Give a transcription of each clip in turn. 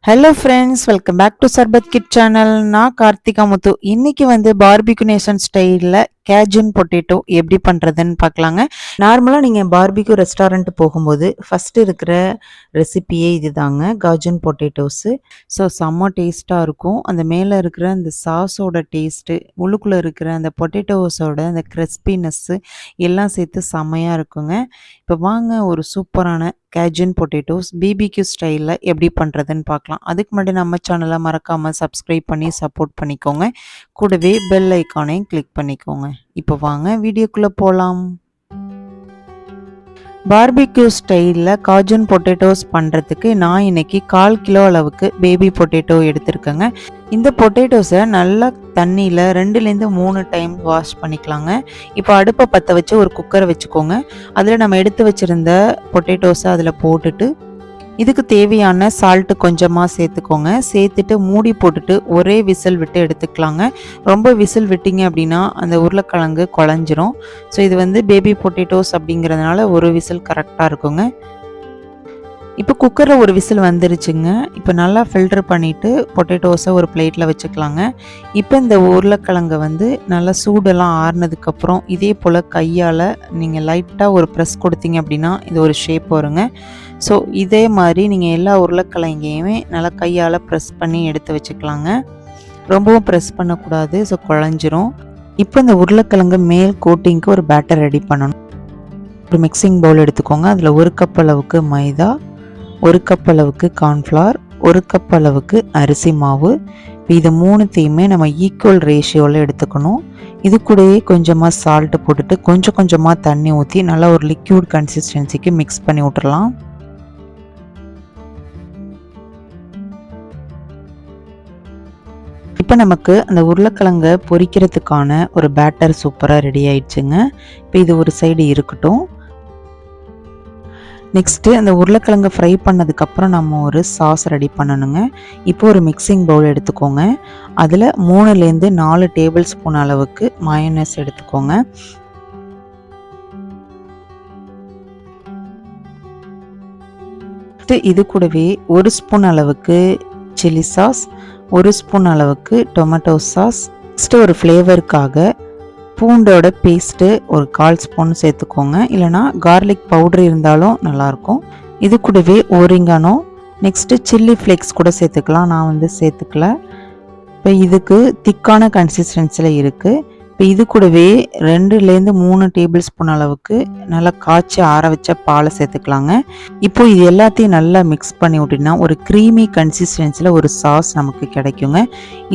Hello friends, welcome back to சர்பத் கிட் channel. நான் கார்த்திகா முத்து. இன்னைக்கு பார்பிக்யூ நேஷன் ஸ்டைலில் கேஜுன் பொட்டேட்டோ எப்படி பண்ணுறதுன்னு பார்க்கலாங்க. நார்மலாக நீங்கள் பார்பிக்யூ ரெஸ்டாரண்ட் போகும்போது ஃபஸ்ட்டு இருக்கிற ரெசிபியே இது தாங்க, காஜுன் பொட்டேட்டோஸு. ஸோ செம்ம டேஸ்ட்டாக இருக்கும். அந்த மேலே இருக்கிற அந்த சாஸோட டேஸ்ட்டு, உள்ளுக்குள்ளே இருக்கிற அந்த பொட்டேட்டோஸோட அந்த கிறிஸ்பினஸ்ஸு எல்லாம் சேர்த்து செம்மையாக இருக்குங்க. இப்போ வாங்க ஒரு சூப்பரான கேஜுன் பொட்டேட்டோஸ் பிபிக்யூ ஸ்டைலில் எப்படி பண்ணுறதுன்னு பார்க்கலாம். அதுக்கு முன்னாடி நம்ம சேனலை மறக்காமல் சப்ஸ்கிரைப் பண்ணி சப்போர்ட் பண்ணிக்கோங்க. கூடவே பெல் ஐக்கானையும் கிளிக் பண்ணிக்கோங்க. இப்போ வாங்க வீடியோக்குள்ளே போகலாம். பார்பிக்யூ ஸ்டைலில் காஜுன் பொட்டேட்டோஸ் பண்ணுறதுக்கு நான் இன்றைக்கி 1/4 கிலோ அளவுக்கு பேபி பொட்டேட்டோ எடுத்திருக்கேங்க. இந்த பொட்டேட்டோஸை நல்லா தண்ணியில் 2லேருந்து 3 டைம் வாஷ் பண்ணிக்கலாங்க. இப்போ அடுப்பை பற்ற வச்சு ஒரு குக்கரை வச்சுக்கோங்க. அதில் நம்ம எடுத்து வச்சுருந்த பொட்டேட்டோஸை அதில் போட்டுட்டு இதுக்கு தேவையான சால்ட்டு கொஞ்சமாக சேர்த்துக்கோங்க. சேர்த்துட்டு மூடி போட்டுட்டு ஒரே விசில் விட்டு எடுத்துக்கலாங்க. ரொம்ப விசில் விட்டிங்க அப்படின்னா அந்த உருளைக்கிழங்கு குழஞ்சிரும். ஸோ இது பேபி பொட்டேட்டோஸ் அப்படிங்கிறதுனால ஒரு விசில் கரெக்டாக இருக்குங்க. இப்போ குக்கரில் ஒரு விசில் வந்துருச்சுங்க. இப்போ நல்லா ஃபில்டர் பண்ணிவிட்டு பொட்டேட்டோஸை ஒரு பிளேட்டில் வச்சுக்கலாங்க. இப்போ இந்த உருளைக்கிழங்கை நல்லா சூடெல்லாம் ஆறுனதுக்கப்புறம் இதே போல் கையால் நீங்கள் லைட்டாக ஒரு ப்ரெஸ் கொடுத்தீங்க அப்படின்னா இது ஒரு ஷேப் வருங்க. ஸோ இதே மாதிரி நீங்கள் எல்லா உருளைக்கிழங்கையுமே நல்லா கையால் ப்ரெஸ் பண்ணி எடுத்து வச்சுக்கலாங்க. ரொம்பவும் ப்ரெஸ் பண்ணக்கூடாது, ஸோ குழஞ்சிரும். இப்போ இந்த உருளைக்கிழங்கு மேல் கோட்டிங்க்கு ஒரு பேட்டர் ரெடி பண்ணணும். ஒரு மிக்சிங் பவுல் எடுத்துக்கோங்க. அதில் 1 கப் அளவுக்கு மைதா, 1 கப் அளவுக்கு கார்ன்ஃப்ளவர், 1 கப் அளவுக்கு அரிசி மாவு. இது 3த்தையுமே நம்ம ஈக்குவல் ரேஷியோவில் எடுத்துக்கணும். இது கூடயே கொஞ்சமாக சால்ட்டு போட்டுட்டு கொஞ்சம் கொஞ்சமாக தண்ணி ஊற்றி நல்லா ஒரு லிக்யூட் கன்சிஸ்டன்சிக்கு மிக்ஸ் பண்ணி விட்டுறலாம். இப்போ நமக்கு அந்த உருளைக்கிழங்கை பொரிக்கிறதுக்கான ஒரு பேட்டர் சூப்பராக ரெடி ஆயிடுச்சுங்க. இப்போ இது ஒரு சைடு இருக்கட்டும். நெக்ஸ்ட்டு அந்த உருளைக்கிழங்கு ஃப்ரை பண்ணதுக்கப்புறம் நம்ம ஒரு சாஸ் ரெடி பண்ணணுங்க. இப்போ ஒரு மிக்சிங் பவுல் எடுத்துக்கோங்க. அதில் 3லேருந்து 4 டேபிள் ஸ்பூன் அளவுக்கு மயோனைஸ் எடுத்துக்கோங்க. இது கூடவே 1 ஸ்பூன் அளவுக்கு சில்லி சாஸ், 1 ஸ்பூன் அளவுக்கு டொமேட்டோ சாஸ், நெக்ஸ்ட்டு ஒரு ஃப்ளேவருக்காக பூண்டோட பேஸ்ட்டு ஒரு 1/4 ஸ்பூன் சேர்த்துக்கோங்க. இல்லைனா கார்லிக் பவுடர் இருந்தாலும் நல்லாயிருக்கும். இது கூடவே ஓரிங்கானோ, நெக்ஸ்ட்டு சில்லி ஃப்ளேக்ஸ் கூட சேர்த்துக்கலாம். நான் சேர்த்துக்கல. இப்போ இதுக்கு திக்கான கன்சிஸ்டன்சியில் இருக்குது. இப்போ இது கூடவே 2லேருந்து 3 டேபிள் ஸ்பூன் அளவுக்கு நல்லா காய்ச்சி ஆற வச்ச பாலை சேர்த்துக்கலாங்க. இப்போ இது எல்லாத்தையும் நல்லா மிக்ஸ் பண்ணி விட்டிங்கன்னா ஒரு க்ரீமி கன்சிஸ்டன்சியில் ஒரு சாஸ் நமக்கு கிடைக்குங்க.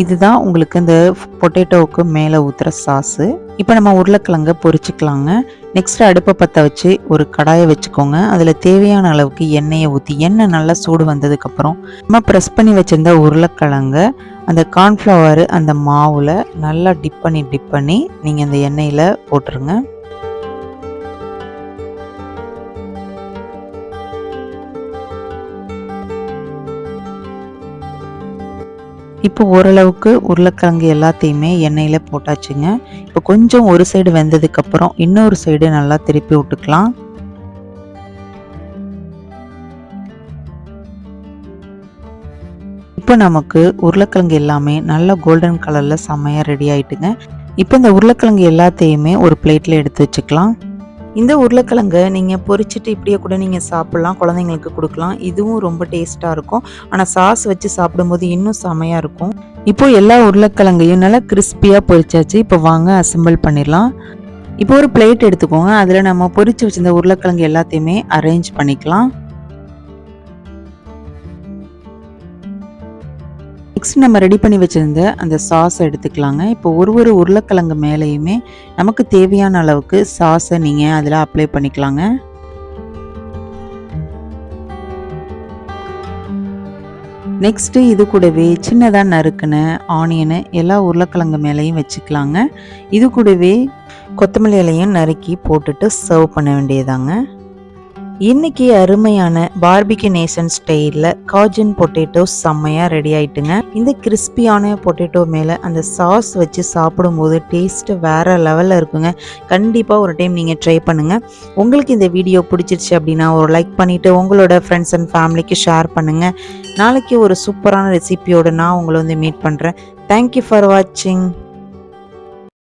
இதுதான் உங்களுக்கு இந்த பொட்டேட்டோவுக்கு மேலே ஊற்றுற சாஸு. இப்போ நம்ம உருளைக்கிழங்கை பொரிச்சிக்கலாங்க. நெக்ஸ்ட்டு அடுப்பை பற்ற வச்சு ஒரு கடாயை வச்சுக்கோங்க. அதில் தேவையான அளவுக்கு எண்ணெயை ஊற்றி எண்ணெய் நல்லா சூடு வந்ததுக்கப்புறம் நம்ம ப்ரெஸ் பண்ணி வச்சுருந்த உருளைக்கிழங்கை அந்த கார்ன்ஃப்ளவர் அந்த மாவில் நல்லா டிப் பண்ணி நீங்கள் அந்த எண்ணெயில் போட்டுருங்க. இப்போ ஓரளவுக்கு உருளைக்கிழங்கு எல்லாத்தையுமே எண்ணெயில் போட்டாச்சுங்க. இப்போ கொஞ்சம் ஒரு சைடு வெந்ததுக்கப்புறம் இன்னொரு சைடு நல்லா திருப்பி விட்டுக்கலாம். இப்போ நமக்கு உருளைக்கிழங்கு எல்லாமே நல்லா கோல்டன் கலரில் செம்மையாக ரெடி ஆகிட்டுங்க. இப்போ இந்த உருளைக்கிழங்கு எல்லாத்தையுமே ஒரு பிளேட்டில் எடுத்து வச்சுக்கலாம். இந்த உருளைக்கிழங்கை நீங்கள் பொரிச்சிட்டு இப்படியே கூட நீங்கள் சாப்பிட்லாம், குழந்தைங்களுக்கு கொடுக்கலாம். இதுவும் ரொம்ப டேஸ்ட்டாக இருக்கும். ஆனால் சாஸ் வச்சு சாப்பிடும்போது இன்னும் செமையாக இருக்கும். இப்போ எல்லா உருளைக்கிழங்கையும் நல்லா கிறிஸ்பியாக பொரிச்சாச்சு. இப்போ வாங்க அசெம்பிள் பண்ணிடலாம். இப்போ ஒரு பிளேட் எடுத்துக்கோங்க. அதில் நம்ம பொரிச்சு வச்சிருந்த உருளைக்கிழங்கு எல்லாத்தையுமே அரேஞ்ச் பண்ணிக்கலாம். நெக்ஸ்ட் நம்ம ரெடி பண்ணி வச்சுருந்த அந்த சாஸை எடுத்துக்கலாங்க. இப்போ ஒரு உருளைக்கிழங்கு மேலேயுமே நமக்கு தேவையான அளவுக்கு சாஸை நீங்கள் அதில் அப்ளை பண்ணிக்கலாங்க. நெக்ஸ்ட்டு இது கூடவே சின்னதாக நறுக்குன ஆனியனை எல்லா உருளைக்கிழங்கு மேலேயும் வச்சுக்கலாங்க. இது கூடவே கொத்தமல்லி இலையும் நறுக்கி போட்டுட்டு சர்வ் பண்ண வேண்டியதாங்க. இன்னைக்கு அருமையான பார்பிக்யூ நேஷன் ஸ்டைலில் காஜன் பொட்டேட்டோஸ் செம்மையாக ரெடி ஆயிட்டுங்க. இந்த கிறிஸ்பியான பொட்டேட்டோ மேலே அந்த சாஸ் வச்சு சாப்பிடும்போது டேஸ்ட்டு வேறு லெவலில் இருக்குங்க. கண்டிப்பாக ஒரு டைம் நீங்கள் ட்ரை பண்ணுங்கள். உங்களுக்கு இந்த வீடியோ பிடிச்சிருச்சு அப்படின்னா ஒரு லைக் பண்ணிவிட்டு உங்களோட ஃப்ரெண்ட்ஸ் அண்ட் ஃபேமிலிக்கு ஷேர் பண்ணுங்கள். நாளைக்கு ஒரு சூப்பரான ரெசிபியோடு நான் உங்களை மீட் பண்ணுறேன். தேங்க்யூ ஃபார் வாட்சிங்.